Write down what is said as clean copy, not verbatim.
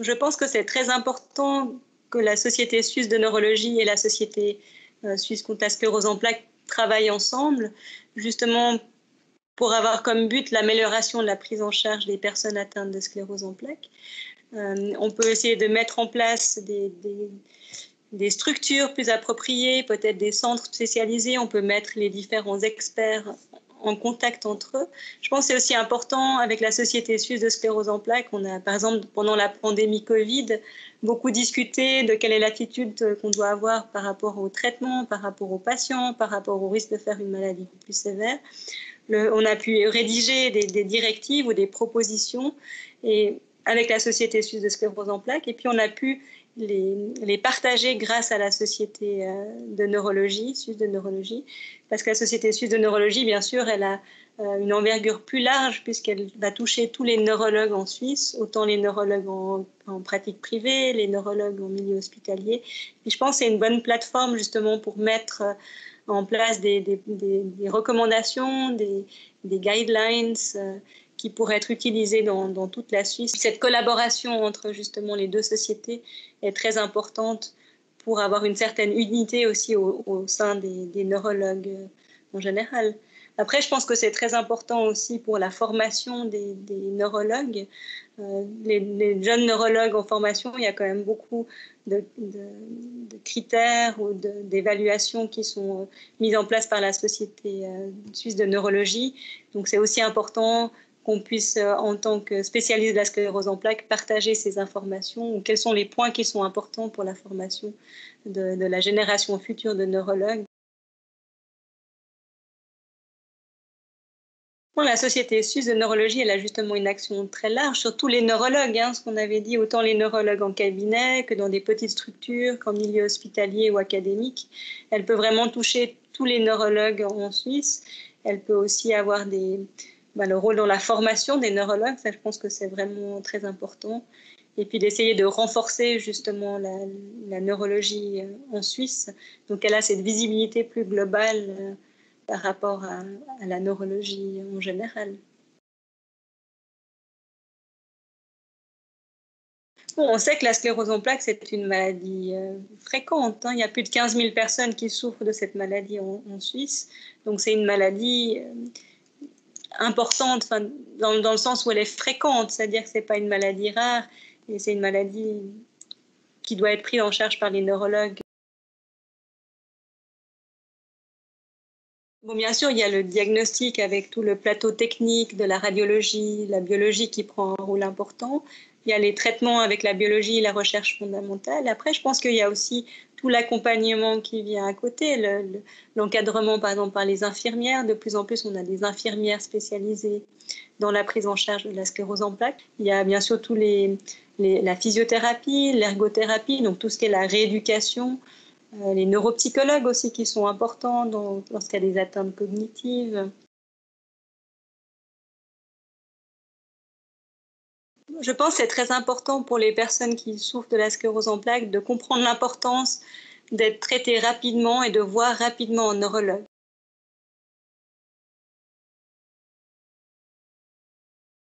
Je pense que c'est très important que la Société suisse de neurologie et la Société suisse contre la sclérose en plaques travaillent ensemble, justement pour avoir comme but l'amélioration de la prise en charge des personnes atteintes de sclérose en plaques. On peut essayer de mettre en place des structures plus appropriées, peut-être des centres spécialisés. On peut mettre les différents experts en contact entre eux. Je pense que c'est aussi important avec la Société suisse de sclérose en plaques. On a, par exemple, pendant la pandémie Covid, beaucoup discuté de quelle est l'attitude qu'on doit avoir par rapport au traitement, par rapport aux patients, par rapport au risque de faire une maladie plus sévère. On a pu rédiger des directives ou des propositions et avec la Société suisse de sclérose en plaques, et puis on a pu les partager grâce à la Société de neurologie, suisse de neurologie, parce que la Société suisse de neurologie, bien sûr, elle a une envergure plus large puisqu'elle va toucher tous les neurologues en Suisse, autant les neurologues en pratique privée, les neurologues en milieu hospitalier. Et je pense que c'est une bonne plateforme justement pour mettre en place des recommandations, des guidelines qui pourraient être utilisées dans toute la Suisse. Cette collaboration entre justement les deux sociétés est très importante pour avoir une certaine unité aussi au sein des neurologues en général. Après, je pense que c'est très important aussi pour la formation des neurologues. Les jeunes neurologues en formation, il y a quand même beaucoup de critères ou d'évaluations qui sont mises en place par la Société suisse de neurologie. Donc c'est aussi important qu'on puisse, en tant que spécialiste de la sclérose en plaques, partager ces informations ou quels sont les points qui sont importants pour la formation de la génération future de neurologues. La Société suisse de neurologie, elle a justement une action très large sur tous les neurologues, ce qu'on avait dit, autant les neurologues en cabinet que dans des petites structures, qu'en milieu hospitalier ou académique. Elle peut vraiment toucher tous les neurologues en Suisse. Elle peut aussi avoir le rôle dans la formation des neurologues, ça je pense que c'est vraiment très important. Et puis d'essayer de renforcer justement la neurologie en Suisse. Donc elle a cette visibilité plus globale par rapport à la neurologie en général. Bon, on sait que la sclérose en plaques, c'est une maladie fréquente. Il y a plus de 15 000 personnes qui souffrent de cette maladie en Suisse. Donc c'est une maladie importante dans le sens où elle est fréquente, c'est-à-dire que ce n'est pas une maladie rare, et c'est une maladie qui doit être prise en charge par les neurologues. Bon, bien sûr, il y a le diagnostic avec tout le plateau technique de la radiologie, la biologie qui prend un rôle important. Il y a les traitements avec la biologie et la recherche fondamentale. Après, je pense qu'il y a aussi tout l'accompagnement qui vient à côté, l'encadrement par exemple par les infirmières. De plus en plus, on a des infirmières spécialisées dans la prise en charge de la sclérose en plaques. Il y a bien sûr la physiothérapie, l'ergothérapie, donc tout ce qui est la rééducation. Les neuropsychologues aussi qui sont importants lorsqu'il y a des atteintes cognitives. Je pense que c'est très important pour les personnes qui souffrent de la sclérose en plaques de comprendre l'importance d'être traitées rapidement et de voir rapidement un neurologue.